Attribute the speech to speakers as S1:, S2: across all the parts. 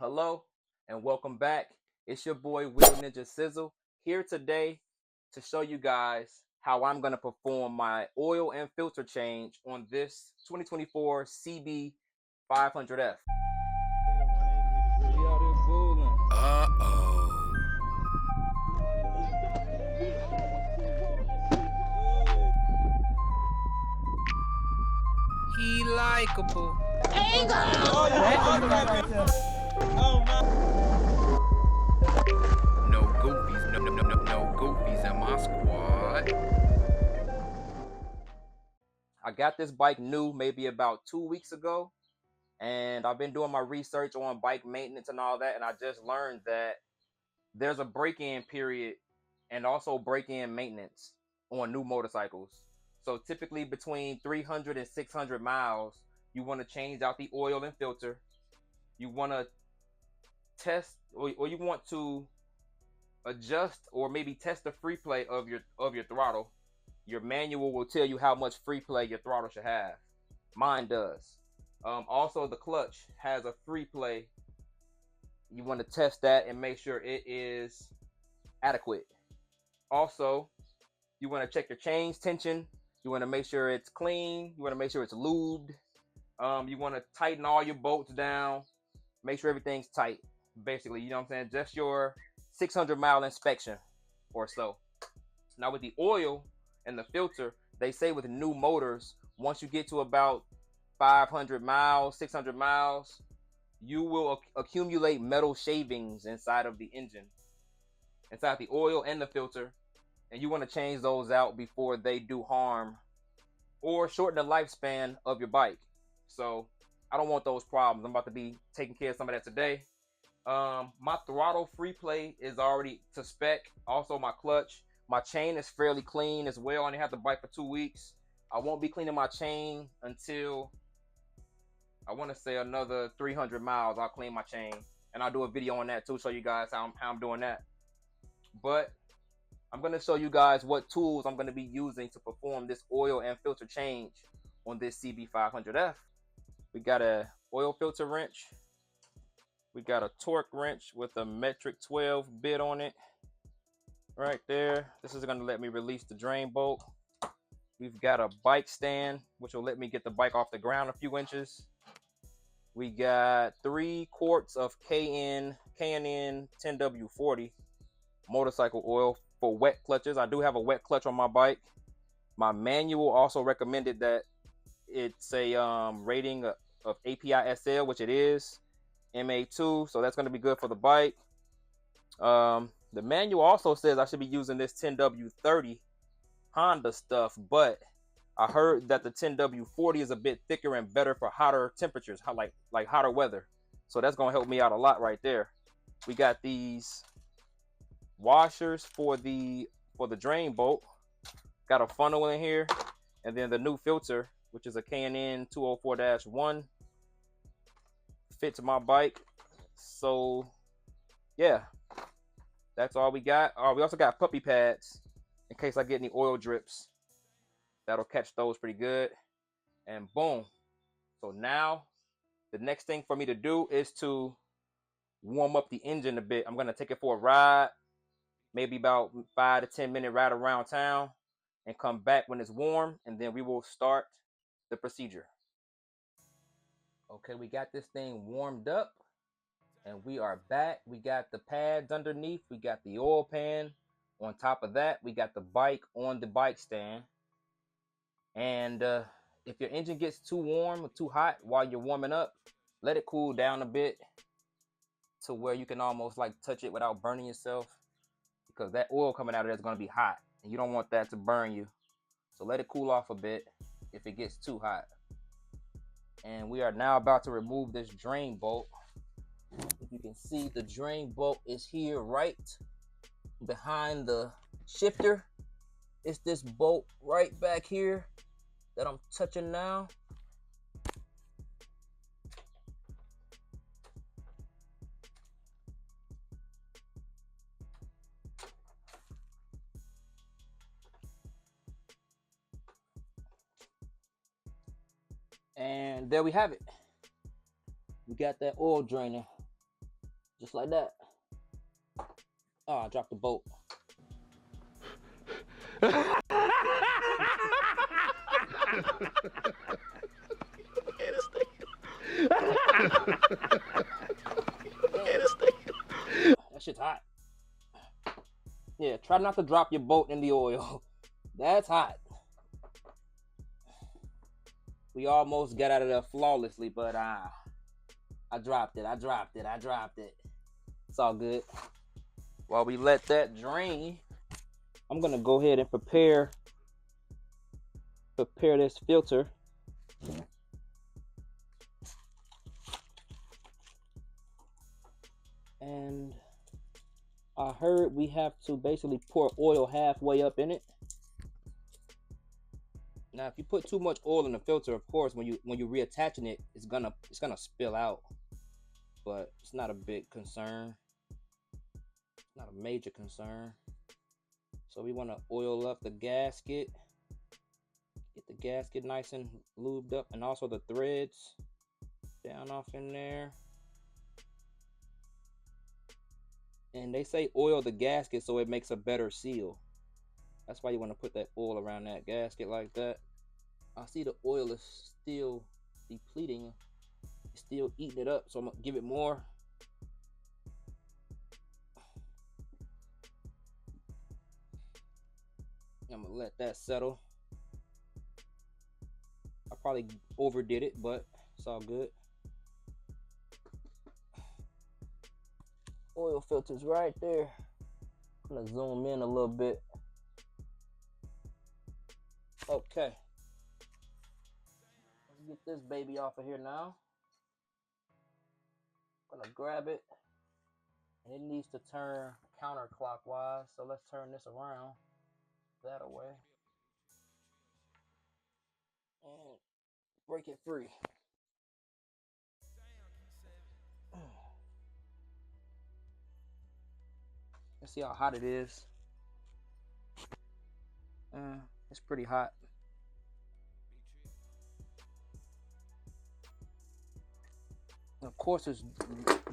S1: Hello and welcome back. It's your boy Wheel Ninja Sizzle here today to show you guys how I'm going to perform my oil and filter change on this 2024 CB500F.
S2: He likable. No goofies, no goofies in my squad.
S1: I got this bike new maybe about 2 weeks ago, and I've been doing my research on bike maintenance and all that, and I just learned that there's a break-in period and also break-in maintenance on new motorcycles. So typically between 300 and 600 miles, you want to change out the oil and filter. You want to test or you want to adjust or maybe test the free play of your throttle. Your manual will tell you how much free play your throttle should have. Mine does. Also, the clutch has a free play. You want to test that and make sure it is adequate. Also, you want to check your chain's tension. You want to make sure it's clean. You want to make sure it's lubed. You want to tighten all your bolts down. Make sure everything's tight. Basically, you know what I'm saying? Just your 600-mile inspection or so. Now with the oil and the filter, they say with new motors, once you get to about 500 miles, 600 miles, you will accumulate metal shavings inside of the engine, inside the oil and the filter, and you want to change those out before they do harm or shorten the lifespan of your bike. So I don't want those problems. I'm about to be taking care of some of that today. My throttle free play is already to spec. Also my clutch. My chain is fairly clean as well. I only have the bike for 2 weeks. I won't be cleaning my chain until I want to say another 300 miles. I'll clean my chain, and I'll do a video on that too, show you guys how I'm doing that. But I'm going to show you guys what tools I'm going to be using to perform this oil and filter change on this CB500F. We got a oil filter wrench. We got a torque wrench with a metric 12 bit on it right there. This is going to let me release the drain bolt. We've got a bike stand, which will let me get the bike off the ground a few inches. We got 3 quarts of K&N 10W40 motorcycle oil for wet clutches. I do have a wet clutch on my bike. My manual also recommended that it's a rating of API SL, which it is, MA2, so that's going to be good for the bike. The manual also says I should be using this 10W30 Honda stuff, but I heard that the 10W40 is a bit thicker and better for hotter temperatures, like hotter weather. So that's going to help me out a lot right there. We got these washers for the drain bolt. Got a funnel in here, and then the new filter, which is a K&N 204-1, fits my bike. So yeah, that's all we got. We also got puppy pads in case I get any oil drips. That'll catch those pretty good. And boom. So now the next thing for me to do is to warm up the engine a bit. I'm going to take it for a ride, maybe about 5 to 10 minute ride around town, and come back when it's warm, and then we will start the procedure. Okay, we got this thing warmed up, and we are back. We got the pads underneath. We got the oil pan. On top of that, we got the bike on the bike stand. And if your engine gets too warm or too hot while you're warming up, let it cool down a bit to where you can almost like touch it without burning yourself, because that oil coming out of there is going to be hot, and you don't want that to burn you. So let it cool off a bit if it gets too hot. And we are now about to remove this drain bolt. If you can see, the drain bolt is here right behind the shifter. It's this bolt right back here that I'm touching now. And there we have it. We got that oil drainer Just like that. Oh, I dropped the bolt. That shit's hot. Yeah, try not to drop your bolt in the oil. That's hot. We almost got out of there flawlessly, but I dropped it. It's all good. While we let that drain, I'm gonna go ahead and prepare this filter. And I heard we have to basically pour oil halfway up in it. Now, if you put too much oil in the filter, of course, when you're reattaching it, it's gonna spill out. But it's not a big concern. It's not a major concern. So we want to oil up the gasket. Get the gasket nice and lubed up, and also the threads down off in there. And they say oil the gasket so it makes a better seal. That's why you want to put that oil around that gasket like that. I see the oil is still depleting. It's still eating it up, so I'm going to give it more. I'm going to let that settle. I probably overdid it, but it's all good. Oil filter's right there. I'm going to zoom in a little bit. Okay. Let's get this baby off of here now. I'm going to grab it. And it needs to turn counterclockwise. So let's turn this around. That away. And break it free. Let's see how hot it is. It's pretty hot. Of course, it's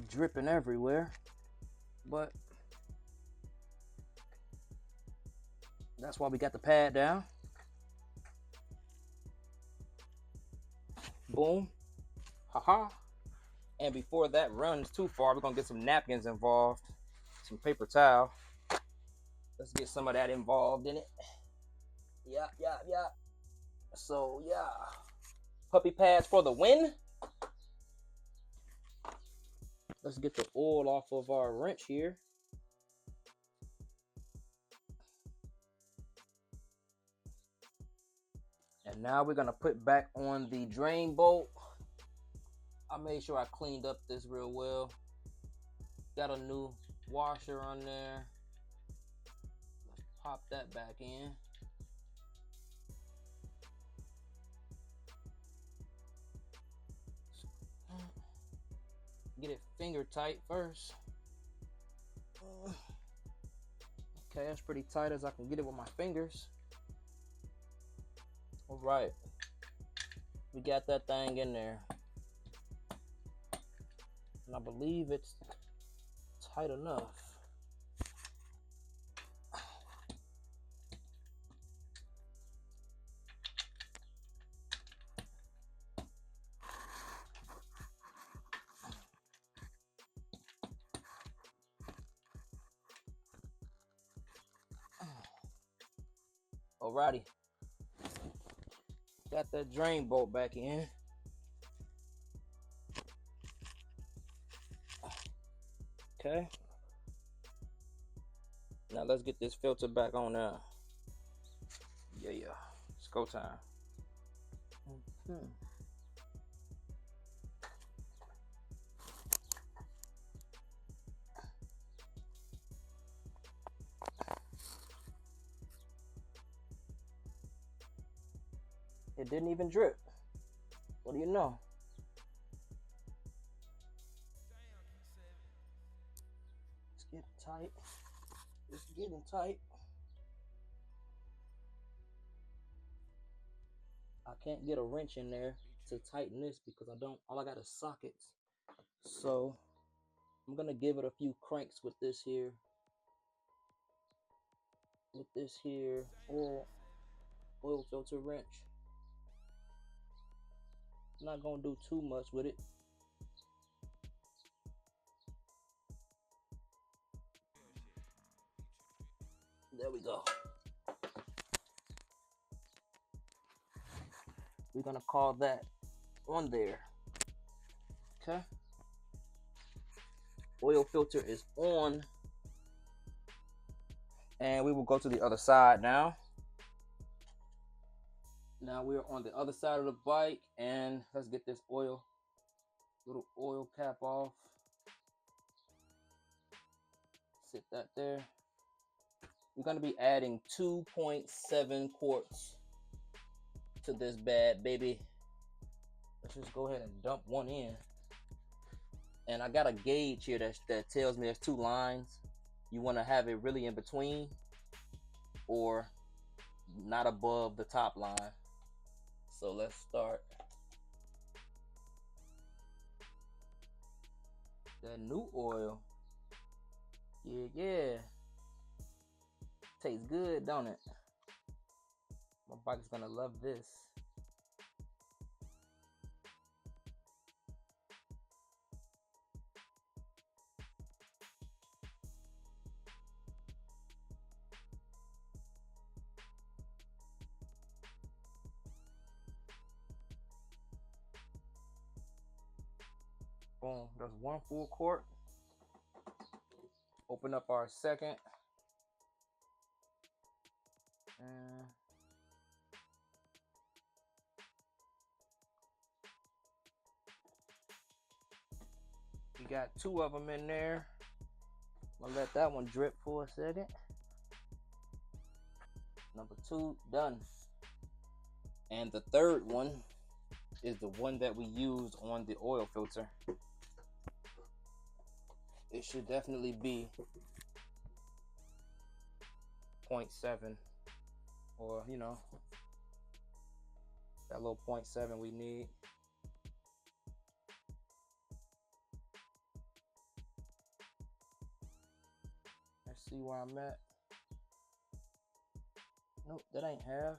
S1: dripping everywhere, but that's why we got the pad down. Boom. Haha. And before that runs too far, we're gonna get some napkins involved, some paper towel. Let's get some of that involved in it. Yeah. So yeah, puppy pads for the win. Let's get the oil off of our wrench here. And now we're gonna put back on the drain bolt. I made sure I cleaned up this real well. Got a new washer on there. Let's pop that back in. Get it finger tight first. Okay, that's pretty tight as I can get it with my fingers. All right, we got that thing in there. And I believe it's tight enough. Alrighty. Got that drain bolt back in. Okay. Now let's get this filter back on there. Yeah. It's go time. It didn't even drip. What do you know? It's getting tight. It's getting tight. I can't get a wrench in there to tighten this because all I got is sockets. So I'm gonna give it a few cranks with this here. With this here oil filter wrench. I'm not gonna do too much with it. There we go. We're gonna call that on there. Okay. Oil filter is on. And we will go to the other side now. Now we're on the other side of the bike, and let's get this little oil cap off. Sit that there. We're gonna be adding 2.7 quarts to this bad baby. Let's just go ahead and dump one in. And I got a gauge here that tells me there's 2 lines. You want to have it really in between or not above the top line. So let's start. That new oil. Yeah. Tastes good, don't it? My bike's gonna love this. Boom, there's 1 full quart. Open up our second. And we got 2 of them in there. I'll let that one drip for a second. Number 2 done. And the third one is the one that we used on the oil filter. It should definitely be 0.7, or that little 0.7 we need. Let's see where I'm at. Nope, that ain't half.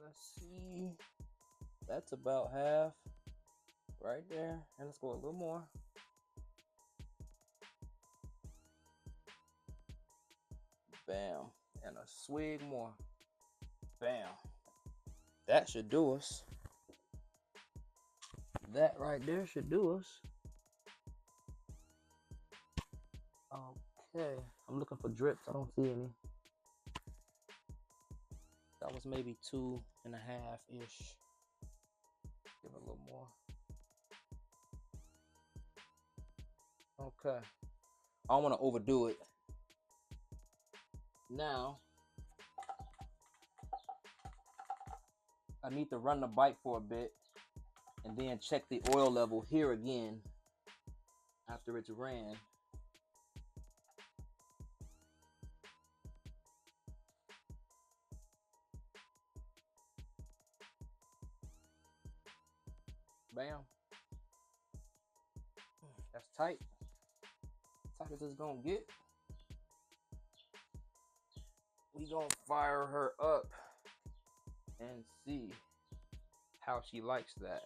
S1: Let's see. That's about half right there. And let's go a little more. Bam. And a swig more. Bam. That should do us. That right there should do us. Okay. I'm looking for drips. I don't see any. That was maybe 2.5-ish. Give it a little more. Okay. I don't want to overdo it. Now, I need to run the bike for a bit and then check the oil level here again after it's ran. Bam. That's tight. Tight as it's gonna get. We gonna fire her up and see how she likes that.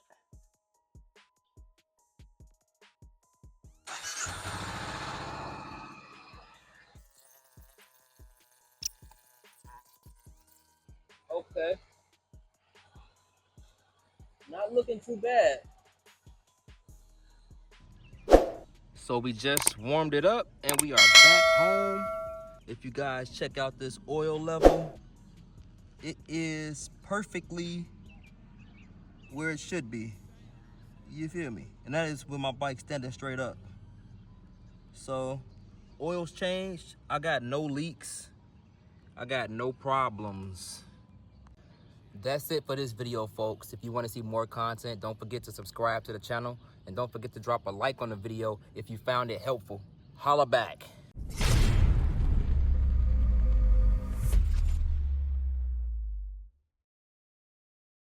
S1: Okay. Not looking too bad. So we just warmed it up and we are back home. If you guys check out this oil level, it is perfectly where it should be. You feel me? And that is with my bike standing straight up. So oil's changed. I got no leaks. I got no problems. That's it for this video, folks. If you want to see more content, don't forget to subscribe to the channel. And don't forget to drop a like on the video if you found it helpful. Holla back.